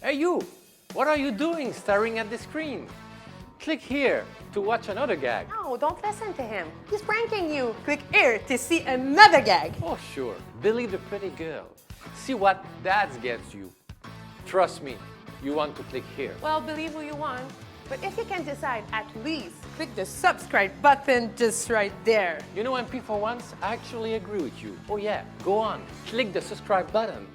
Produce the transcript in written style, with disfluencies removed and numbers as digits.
Hey you! What are you doing staring at the screen? Click here to watch another gag. No, don't listen to him. He's pranking you. Click here to see another gag. Oh sure, believe the pretty girl. See what that gets you. Trust me, you want to click here. Well, believe who you want. But if you can decide, at least click the subscribe button just right there. You know, MP for once, I actually agree with you. Oh yeah, go on, click the subscribe button.